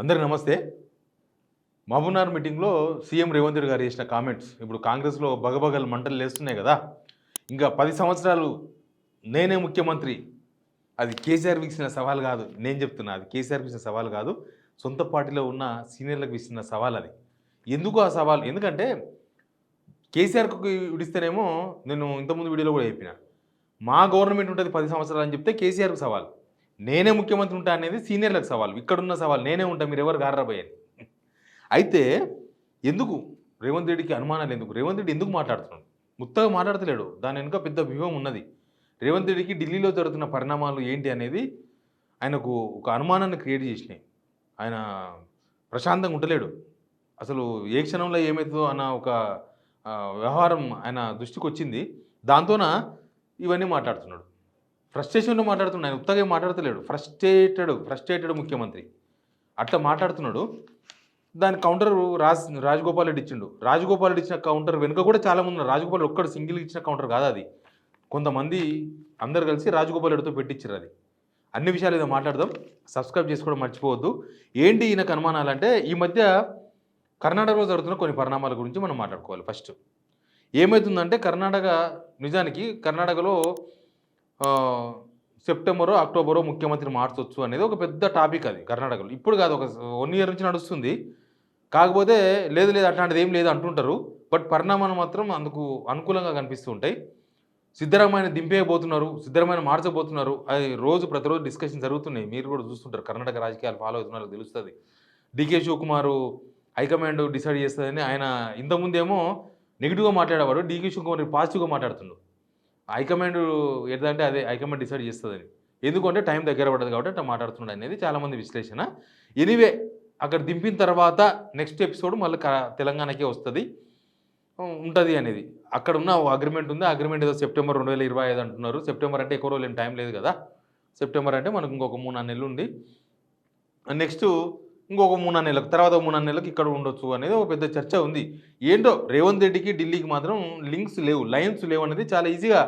అందరికీ నమస్తే. మహబూబ్‌నగర్ మీటింగ్‌లో సీఎం రేవంత్ రెడ్డి గారు చేసిన కామెంట్స్ ఇప్పుడు కాంగ్రెస్‌లో బగబగలు మంటలు లేస్తున్నాయి కదా! ఇంకా 10 సంవత్సరాలు నేనే ముఖ్యమంత్రి. అది కేసీఆర్ విసిరిన సవాల్ కాదు. నేను చెప్తున్నా అది కేసీఆర్ విసిరిన సవాల్ కాదు. సొంత పార్టీలో ఉన్న సీనియర్‌లకు విసిరిన సవాల్ అది. ఎందుకు ఆ సవాల్? ఎందుకంటే కేసీఆర్‌కి విడిస్తేనేమో నేను ఇంతకుముందు వీడియోలో కూడా చెప్పిన. మా గవర్నమెంట్ ఉంటది 10 సంవత్సరాలు అని చెప్తే కేసీఆర్‌కి సవాల్. నేనే ముఖ్యమంత్రి ఉంటా అనేది సీనియర్‌లకు సవాల్. ఇక్కడున్న సవాల్ నేనే ఉంటా మీరెవరు గార్రాబోయ్ అని. అయితే ఎందుకు రేవంత్ రెడ్డికి అనుమానాలు ఎందుకు? రేవంత్ రెడ్డి ఎందుకు మాట్లాడుతున్నాడు? ముత్తగా మాట్లాడతలేడు. దాని వెనుక పెద్ద వ్యూహం ఉన్నది. రేవంత్ రెడ్డికి ఢిల్లీలో జరుగుతున్న పరిణామాలు ఏంటి అనేది ఆయనకు ఒక అనుమానాన్ని క్రియేట్ చేసినాయి. ఆయన ప్రశాంతంగా ఉండలేడు. అసలు ఏ క్షణంలో ఏమైతుందో అన్న ఒక వ్యవహారం ఆయన దృష్టికొచ్చింది. దాంతోన ఇవన్నీ మాట్లాడుతున్నాడు. ఫ్రస్ట్రేషన్‌లో మాట్లాడుతున్నాడు. ఆయన ఉత్తగా ఏం మాట్లాడతలేడు. ఫ్రస్ట్రేటెడ్ ముఖ్యమంత్రి. అట్లా మాట్లాడుతున్నాడు. దానికి కౌంటర్ రాజగోపాల్ రెడ్డి ఇచ్చిండు. రాజగోపాల్ రెడ్డి ఇచ్చిన కౌంటర్ వెనుక కూడా చాలామంది ఉన్నారు. రాజగోపాల్ ఒక్కడు సింగిల్‌గా ఇచ్చిన కౌంటర్ కాదు అది. కొంతమంది అందరూ కలిసి రాజగోపాల్ రెడ్డితో పెట్టించారు అది. అన్ని విషయాలు ఏదో మాట్లాడదాం. సబ్స్క్రైబ్ చేసుకోవడం మర్చిపోవద్దు. ఏంటి ఈయనకు అనుమానాలంటే ఈ మధ్య కర్ణాటకలో జరుగుతున్న కొన్ని పరిణామాల గురించి మనం మాట్లాడుకోవాలి ఫస్ట్. ఏమైతుందంటే నిజానికి కర్ణాటకలో సెప్టెంబరో, అక్టోబరో ముఖ్యమంత్రి మార్చొచ్చు అనేది ఒక పెద్ద టాపిక్ అది కర్ణాటకలో. ఇప్పుడు కాదు ఒక 1 ఇయర్ నుంచి నడుస్తుంది. కాకపోతే లేదు అట్లాంటిది ఏం లేదు అంటుంటారు. బట్ పరిణామాలు మాత్రం అందుకు అనుకూలంగా కనిపిస్తూ ఉంటాయి. సిద్ధరామయ్యని దింపేయబోతున్నారు, సిద్ధరామయ్యని మార్చబోతున్నారు. అది ప్రతిరోజు డిస్కషన్ జరుగుతున్నాయి. మీరు కూడా చూస్తుంటారు. కర్ణాటక రాజకీయాలు ఫాలో అవుతున్నారు తెలుస్తుంది. డీకే శివకుమారు హైకమాండ్ డిసైడ్ చేస్తుందని ఆయన ఇంతకుముందేమో నెగిటివ్గా మాట్లాడేవాడు. డీకే శివకుమార్ పాజిటివ్గా మాట్లాడుతుండు. హైకమాండ్ ఏదంటే అదే హైకమాండ్ డిసైడ్ చేస్తుందని. ఎందుకంటే టైం దగ్గర పడదు కాబట్టి అట్లా మాట్లాడుతున్నాడు అనేది చాలామంది విశ్లేషణ. ఎనీవే అక్కడ దింపిన తర్వాత నెక్స్ట్ ఎపిసోడ్ మళ్ళీ తెలంగాణకే వస్తుంది ఉంటుంది అనేది. అక్కడ ఉన్న అగ్రిమెంట్ ఉంది. అగ్రిమెంట్ ఏదో సెప్టెంబర్ 2025 అంటున్నారు. సెప్టెంబర్ అంటే ఎక్కువ రోజులు టైం లేదు కదా. సెప్టెంబర్ అంటే మనకు ఇంకొక 3-4 నెలలు ఉంది. నెక్స్ట్ ఇంకొక 3-4 నెలలకు తర్వాత 3-4 నెలలకు ఇక్కడ ఉండొచ్చు అనేది ఒక పెద్ద చర్చ ఉంది. ఏంటో రేవంత్ రెడ్డికి ఢిల్లీకి మాత్రం లింక్స్ లేవు, లైన్స్ లేవు అనేది చాలా ఈజీగా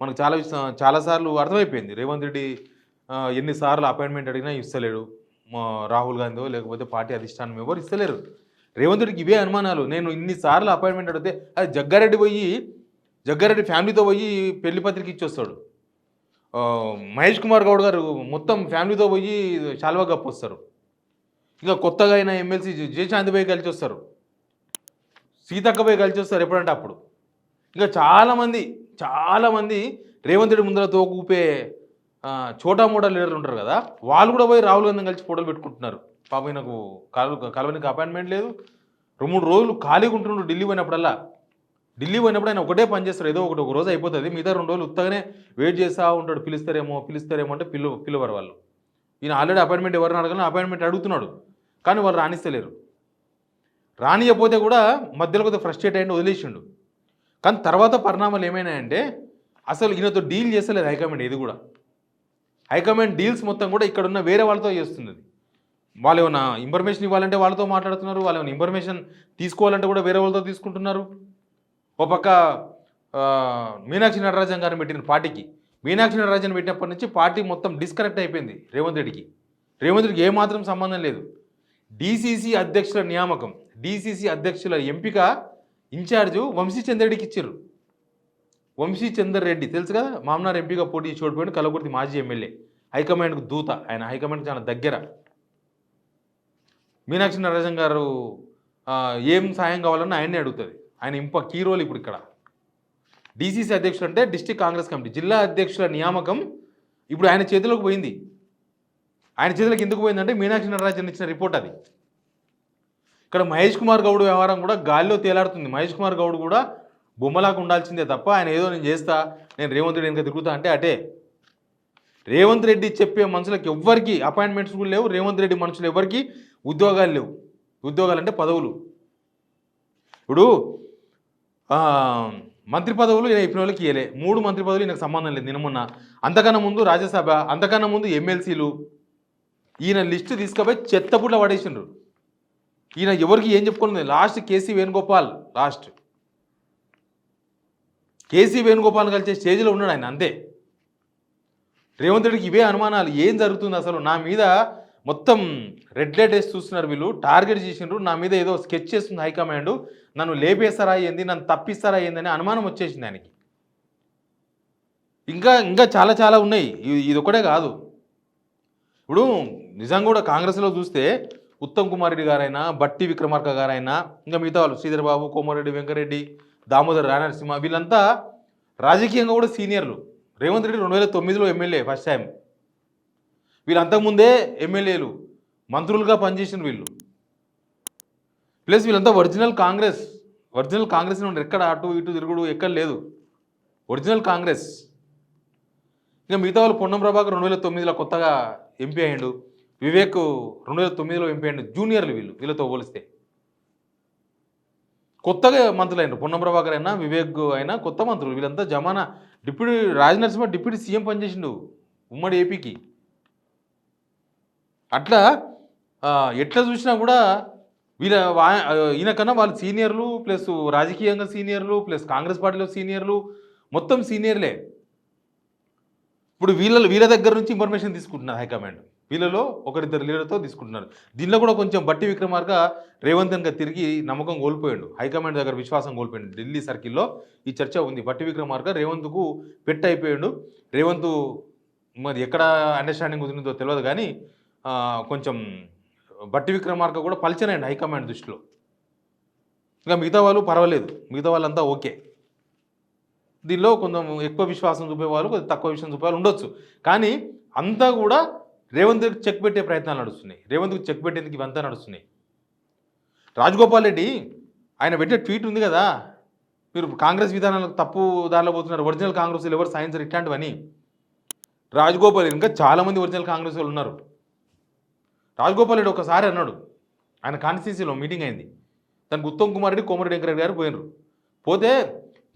మనకు చాలాసార్లు అర్థమైపోయింది. రేవంత్ రెడ్డి ఎన్నిసార్లు అపాయింట్మెంట్ అడిగినా ఇస్తలేడు. రాహుల్ గాంధీ లేకపోతే పార్టీ అధిష్టానం ఎవరు ఇస్తలేరు. రేవంత్ రెడ్డికి ఇవే అనుమానాలు. నేను ఇన్నిసార్లు అపాయింట్మెంట్ అడిగితే అది జగ్గారెడ్డి ఫ్యామిలీతో పోయి పెళ్లి పత్రిక ఇచ్చొస్తాడు. మహేష్ కుమార్ గౌడ్ గారు మొత్తం ఫ్యామిలీతో పోయి శాల్వా కప్పొస్తారు. ఇంకా కొత్తగా అయిన ఎమ్మెల్సీ జయశాంతి పోయి కలిసి వస్తారు, సీతక్క పోయి కలిసి వస్తారు ఎప్పుడంటే అప్పుడు. ఇంకా చాలామంది రేవంత్ రెడ్డి ముందర తోకూపే చోటా మోటా లీడర్లు ఉంటారు కదా, వాళ్ళు కూడా పోయి రాహుల్ గాంధీ కలిసి ఫోటోలు పెట్టుకుంటున్నారు. పాప నాకు కలవనికి అపాయింట్మెంట్ లేదు. 2-3 రోజులు ఖాళీగా ఉంటున్నాడు. ఢిల్లీ పోయినప్పుడు ఆయన ఒకటే పని చేస్తారు. ఏదో ఒక రోజు అయిపోతుంది. మిగతా 2 రోజులు ఉత్తగానే వెయిట్ చేస్తూ ఉంటాడు. పిలుస్తారేమో అంటే పిలువరు వాళ్ళు. ఈయన ఆల్రెడీ అపాయింట్మెంట్ ఎవరిని అడగాలని అపాయింట్మెంట్ అడుగుతున్నాడు, కానీ వాళ్ళు రాణిస్తలేరు. రానియకపోతే కూడా మధ్యలో కొద్దిగా ఫ్రస్ట్రేట్ అయ్యి వదిలేసిండు. కానీ తర్వాత పరిణామాలు ఏమైనాయంటే అసలు ఈయనతో డీల్ చేస్తలేదు హైకమాండ్. ఇది కూడా హైకమాండ్ డీల్స్ మొత్తం కూడా ఇక్కడ ఉన్న వేరే వాళ్ళతో చేస్తుంది. వాళ్ళు ఏమైనా ఇన్ఫర్మేషన్ ఇవ్వాలంటే వాళ్ళతో మాట్లాడుతున్నారు, వాళ్ళు ఏమైనా ఇన్ఫర్మేషన్ తీసుకోవాలంటే కూడా వేరే వాళ్ళతో తీసుకుంటున్నారు. ఒక పక్క మీనాక్షి నటరాజన్ గారిని పెట్టిన పార్టీకి, మీనాక్షి నటరాజన్ పెట్టినప్పటి నుంచి పార్టీ మొత్తం డిస్కనెక్ట్ అయిపోయింది. రేవంత్ రెడ్డికి ఏమాత్రం సంబంధం లేదు. డీసీసీ అధ్యక్షుల నియామకం, డీసీసీ అధ్యక్షుల ఎంపిక ఇన్ఛార్జు వంశీచందర్ రెడ్డికి ఇచ్చారు. వంశీచందర్ రెడ్డి తెలుసు కదా, మామనార్ ఎంపీగా పోటీ చూడిపోయింది. కలకుర్తి మాజీ ఎమ్మెల్యే, హైకమాండ్కు దూత. ఆయన హైకమాండ్కి చాలా దగ్గర. మీనాక్షి నటరాజన్ గారు ఏం సాయం కావాలన్నా ఆయన్నే అడుగుతుంది. ఆయన కీ రోల్ ఇప్పుడు ఇక్కడ. డీసీసీ అధ్యక్షుడు అంటే డిస్ట్రిక్ట్ కాంగ్రెస్ కమిటీ, జిల్లా అధ్యక్షుల నియామకం ఇప్పుడు ఆయన చేతిలోకి పోయింది. ఆయన చేతులకు ఎందుకు పోయిందంటే మీనాక్షి నటరాజన్ ఇచ్చిన రిపోర్ట్ అది. ఇక్కడ మహేష్ కుమార్ గౌడ్ వ్యవహారం కూడా గాలిలో తేలాడుతుంది. మహేష్ కుమార్ గౌడ్ కూడా బొమ్మలాగా ఉండాల్సిందే తప్ప ఆయన ఏదో నేను చేస్తా, నేను రేవంత్ రెడ్డి వెనక తిరుగుతా అంటే అటే. రేవంత్ రెడ్డి చెప్పే మనుషులకు ఎవ్వరికి అపాయింట్మెంట్స్ కూడా లేవు. రేవంత్ రెడ్డి మనుషులు ఎవరికి ఉద్యోగాలు లేవు. ఉద్యోగాలు అంటే పదవులు. ఇప్పుడు మంత్రి పదవులు ఈయన చెప్పిన వాళ్ళకి ఇవ్వలే. 3 మంత్రి పదవులు ఈయనకు సంబంధం లేదు. నిన్న అంతకన్నా ముందు రాజ్యసభ, అంతకన్నా ముందు ఎమ్మెల్సీలు. ఈయన లిస్టు తీసుకుపోయి చెత్తపుట్ల పడేసిండ్రు. ఈయన ఎవరికి ఏం చెప్పుకోలేదు. లాస్ట్ కేసీ వేణుగోపాల్ కలిసే స్టేజ్లో ఉన్నాడు ఆయన, అంతే. రేవంత్ రెడ్డికి ఇవే అనుమానాలు. ఏం జరుగుతుంది అసలు? నా మీద మొత్తం రెడ్ లైట్ వేసి చూస్తున్నారు వీళ్ళు, టార్గెట్ చేసిండ్రు, నా మీద ఏదో స్కెచ్ చేస్తుంది హైకమాండ్, నన్ను లేపేస్తారా ఏంది, నన్ను తప్పిస్తారా ఏందని అనుమానం వచ్చేసింది ఆయనకి. ఇంకా ఇంకా చాలా చాలా ఉన్నాయి, ఇది ఒకటే కాదు. ఇప్పుడు నిజంగా కూడా కాంగ్రెస్లో చూస్తే ఉత్తమ్ కుమార్ రెడ్డి గారైనా, బట్టి విక్రమార్క గారైనా, ఇంకా మిగతా వాళ్ళు శ్రీధర్ బాబు, కోమారెడ్డి వెంకరెడ్డి, దామోదర్ రానరసింహ, వీళ్ళంతా రాజకీయంగా కూడా సీనియర్లు. రేవంత్ రెడ్డి 2009లో ఎమ్మెల్యే ఫస్ట్ టైం, వీళ్ళు అంతకుముందే ఎమ్మెల్యేలు, మంత్రులుగా పనిచేసిన వీళ్ళు. ప్లస్ వీళ్ళంతా ఒరిజినల్ కాంగ్రెస్ నుండి ఎక్కడ అటు ఇటు తిరుగుడు ఎక్కడ లేదు, ఒరిజినల్ కాంగ్రెస్. ఇంకా మిగతా వాళ్ళు పొన్నం ప్రభాకర్ 2009లో కొత్తగా ఎంపీ అయ్యిండు, వివేక్ 2009లో ఎంపీ అయ్యిండు, జూనియర్లు వీళ్ళతో పోలిస్తే. కొత్తగా మంత్రులు అయినారు, పొన్నం ప్రభాకర్ అయినా వివేక్ అయినా కొత్త మంత్రులు. వీళ్ళంతా జమానా డిప్యూటీ రాజనరసింహ డిప్యూటీ సీఎం పనిచేసిండు ఉమ్మడి ఏపీకి. అట్లా ఎట్లా చూసినా కూడా ఈయనకన్నా వాళ్ళు సీనియర్లు, ప్లస్ రాజకీయంగా సీనియర్లు, ప్లస్ కాంగ్రెస్ పార్టీలో సీనియర్లు, మొత్తం సీనియర్లే. ఇప్పుడు వీళ్ళ దగ్గర నుంచి ఇన్ఫర్మేషన్ తీసుకుంటున్నారు హైకమాండ్, వీళ్ళలో ఒకరిద్దరు లీడర్తో తీసుకుంటున్నారు. దీనిలో కూడా కొంచెం బట్టి విక్రమార్క రేవంత్ కనుక తిరిగి నమ్మకం కోల్పోయాడు, హైకమాండ్ దగ్గర విశ్వాసం కోల్పోయాడు. ఢిల్లీ సర్కిల్లో ఈ చర్చ ఉంది, బట్టి విక్రమార్క రేవంత్కు పెట్ అయిపోయాడు. రేవంత్ మరి ఎక్కడ అండర్స్టాండింగ్ కుదిరిందో తెలియదు కానీ కొంచెం బట్టి విక్రమార్క కూడా పలిచనండి హైకమాండ్ దృష్టిలో. ఇంకా మిగతా వాళ్ళు పర్వాలేదు, మిగతా వాళ్ళంతా ఓకే. దీనిలో కొంచెం ఎక్కువ విశ్వాసం చూపేవాళ్ళు, కొంచెం తక్కువ విశ్వాసం చూపేవాళ్ళు ఉండొచ్చు. కానీ అంతా కూడా రేవంత్కి చెక్ పెట్టే ప్రయత్నాలు నడుస్తున్నాయి, రేవంత్కి చెక్ పెట్టేందుకు ఇవంతా నడుస్తున్నాయి. రాజగోపాల్ రెడ్డి ఆయన పెట్టే ట్వీట్ ఉంది కదా, మీరు కాంగ్రెస్ విధానాలకు తప్పు దారిలో పోతున్నారు, ఒరిజినల్ కాంగ్రెస్ ఎవరు సాధించరు ఇట్లాంటివని. రాజగోపాల్ రెడ్డి ఇంకా చాలామంది ఒరిజినల్ కాంగ్రెస్ వాళ్ళు ఉన్నారు. రాజగోపాల్ రెడ్డి ఒకసారి అన్నాడు, ఆయన కాన్స్టిట్యూన్సీలో మీటింగ్ అయింది, దానికి ఉత్తమ్ కుమార్ రెడ్డి, కోమరెడ్డి వెంకరెడ్డి గారు పోయినారు. పోతే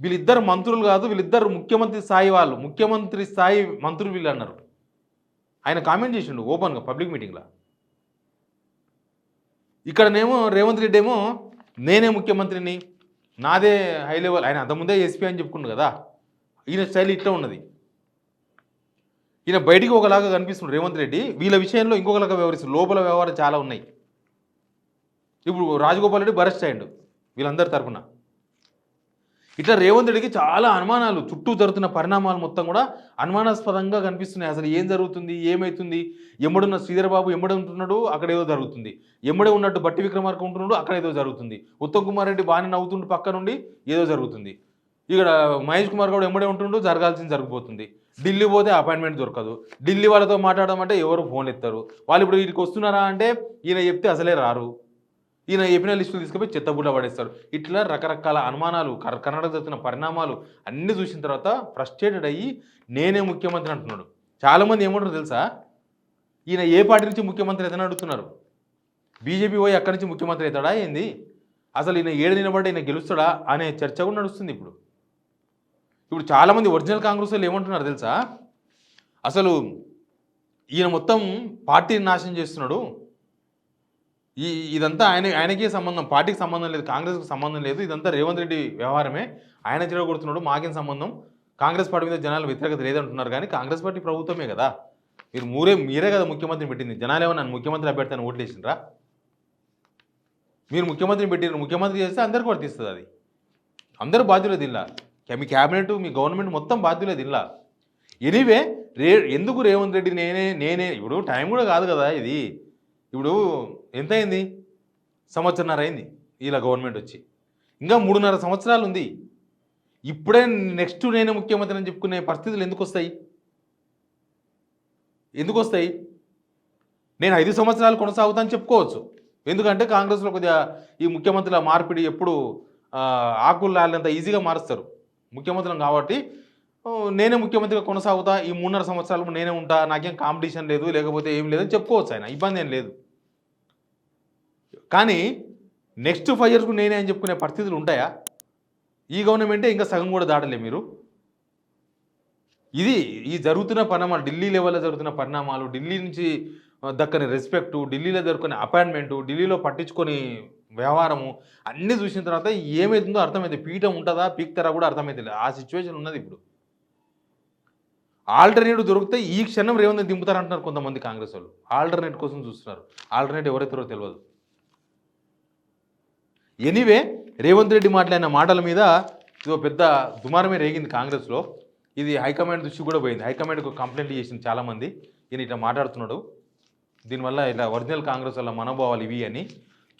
వీళ్ళిద్దరు మంత్రులు కాదు, వీళ్ళిద్దరు ముఖ్యమంత్రి స్థాయి వాళ్ళు, ముఖ్యమంత్రి స్థాయి మంత్రులు వీళ్ళు అన్నారు. ఆయన కామెంట్ చేసిండు ఓపెన్గా పబ్లిక్ మీటింగ్లో. ఇక్కడనేమో రేవంత్ రెడ్డి ఏమో నేనే ముఖ్యమంత్రిని, నాదే హై లెవెల్, ఆయన అంతకుముందే ఎస్పీ అని చెప్పుకుండు కదా, ఈయన స్టైల్ ఇట్లా ఉన్నది. ఈయన బయటికి ఒకలాగా కనిపిస్తుంది రేవంత్ రెడ్డి, వీళ్ళ విషయంలో ఇంకొకలాగా వ్యవహరిస్తుంది, లోపల వ్యవహారాలు చాలా ఉన్నాయి. ఇప్పుడు రాజగోపాల్ రెడ్డి బరెస్ట్ అయ్యిండు వీళ్ళందరి తరఫున. ఇట్లా రేవంత్ రెడ్డికి చాలా అనుమానాలు, చుట్టూ జరుగుతున్న పరిణామాలు మొత్తం కూడా అనుమానాస్పదంగా కనిపిస్తున్నాయి. అసలు ఏం జరుగుతుంది, ఏమవుతుంది, ఎమ్మడున్న శ్రీధర్ బాబు ఎమ్మడే ఉంటున్నాడు, అక్కడేదో జరుగుతుంది, ఎమ్మడే ఉన్నట్టు బట్టి విక్రమార్క ఉంటున్నాడు, అక్కడ ఏదో జరుగుతుంది, ఉత్తమ్ కుమార్ రెడ్డి బాగానే నవ్వుతుండు పక్క నుండి ఏదో జరుగుతుంది, ఇక్కడ మహేష్ కుమార్ గౌడ్ ఎమ్మడే ఉంటుండు, జరగాల్సింది జరిగిపోతుంది. ఢిల్లీ పోతే అపాయింట్మెంట్ దొరకదు, ఢిల్లీ వాళ్ళతో మాట్లాడమంటే ఎవరు ఫోన్ ఎత్తారు, వాళ్ళు ఇప్పుడు వీటికి వస్తున్నారా అంటే ఈయన చెప్తే అసలే రారు, ఈయన చెప్పిన లిస్టులు తీసుకుపోయి చెత్తబుడ్డ పడేస్తారు. ఇట్లా రకరకాల అనుమానాలు, కర్ణాటక జరుగుతున్న పరిణామాలు అన్నీ చూసిన తర్వాత ఫ్రస్ట్రేటెడ్ అయ్యి నేనే ముఖ్యమంత్రి అంటున్నాడు. చాలామంది ఏమంటారు తెలుసా, ఈయన ఏ పార్టీ నుంచి ముఖ్యమంత్రి అవుతానని అడుగుతున్నారు. బీజేపీ పోయి అక్కడి నుంచి ముఖ్యమంత్రి అవుతాడా ఏంది, అసలు ఈయన ఏడు నిలబడి ఈయన గెలుస్తాడా అనే చర్చ కూడా నడుస్తుంది. ఇప్పుడు చాలామంది ఒరిజినల్ కాంగ్రెస్ వాళ్ళు ఏమంటున్నారు తెలుసా, అసలు ఈయన మొత్తం పార్టీని నాశనం చేస్తున్నాడు, ఇదంతా ఆయనకే సంబంధం, పార్టీకి సంబంధం లేదు, కాంగ్రెస్కి సంబంధం లేదు, ఇదంతా రేవంత్ రెడ్డి వ్యవహారమే, ఆయన చెడగొడుతున్నాడు, మాకేం సంబంధం, కాంగ్రెస్ పార్టీ మీద జనాలు వ్యతిరేకత లేదంటున్నారు. కానీ కాంగ్రెస్ పార్టీ ప్రభుత్వమే కదా, మీరే కదా ముఖ్యమంత్రిని పెట్టింది, జనాలు ఏమన్నా ముఖ్యమంత్రి అభ్యర్థిని ఓట్లేసిండ్రా, మీరు ముఖ్యమంత్రిని పెట్టిన, ముఖ్యమంత్రి చేస్తే అందరికీ వర్తిస్తుంది, అది అందరూ బాధ్యులే దీనిలా, మీ క్యాబినెట్ మీ గవర్నమెంట్ మొత్తం బాధ్యులే దీనిలా. ఎనీవే ఎందుకు రేవంత్ రెడ్డి నేనే ఇప్పుడు టైం కూడా కాదు కదా ఇది, ఇప్పుడు ఎంత అయింది, సంవత్సరన్నర అయింది ఇలా గవర్నమెంట్ వచ్చి, ఇంకా 3.5 సంవత్సరాలు ఉంది. ఇప్పుడే నెక్స్ట్ నేనే ముఖ్యమంత్రి అని చెప్పుకునే పరిస్థితులు ఎందుకు వస్తాయి? నేను 5 సంవత్సరాలు కొనసాగుతాను చెప్పుకోవచ్చు, ఎందుకంటే కాంగ్రెస్లో కొద్దిగా ఈ ముఖ్యమంత్రుల మార్పిడి ఎప్పుడు ఆకులు లాలినంత ఈజీగా మారుస్తారు ముఖ్యమంత్రులను. కాబట్టి నేనే ముఖ్యమంత్రిగా కొనసాగుతా, ఈ 3.5 సంవత్సరాలు నేనే ఉంటా, నాకేం కాంపిటీషన్ లేదు, లేకపోతే ఏం లేదని చెప్పుకోవచ్చు, ఆయన ఇబ్బంది ఏం లేదు. కానీ నెక్స్ట్ 5 yearsకు నేనే అని చెప్పుకునే పరిస్థితులు ఉంటాయా? ఈ గవర్నమెంటే ఇంకా సగం కూడా దాటలే మీరు. ఈ జరుగుతున్న పరిణామాలు, ఢిల్లీ లెవెల్లో జరుగుతున్న పరిణామాలు, ఢిల్లీ నుంచి దక్కని రెస్పెక్టు, ఢిల్లీలో దొరుకునే అపాయింట్మెంటు, ఢిల్లీలో పట్టించుకొని వ్యవహారము అన్నీ చూసిన తర్వాత ఏమవుతుందో అర్థమైంది. పీఠం ఉంటుందా పీక్తారా కూడా అర్థమవుతుంది, ఆ సిచ్యువేషన్ ఉన్నది ఇప్పుడు. ఆల్టర్నేటివ్ దొరికితే ఈ క్షణం రేవంత్ రెడ్డి దింపుతారంటున్నారు కొంతమంది కాంగ్రెస్ వాళ్ళు. ఆల్టర్నేట్ కోసం చూస్తున్నారు. ఆల్టర్నేట్ ఎవరైతారో తెలియదు. ఎనీవే రేవంత్ రెడ్డి మాట్లాడిన మాటల మీద ఇదో పెద్ద దుమారమే రేగింది కాంగ్రెస్లో. ఇది హైకమాండ్ దృష్టి కూడా పోయింది. హైకమాండ్కు కంప్లైంట్ చేసింది చాలామంది. ఈయన ఇట్లా మాట్లాడుతున్నాడు, దీనివల్ల ఇలా ఒరిజినల్ కాంగ్రెస్ వల్ల మనోభావాలు ఇవి అని.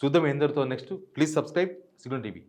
చూద్దాం ఏం జరుగుతుందో next. Please subscribe signal TV.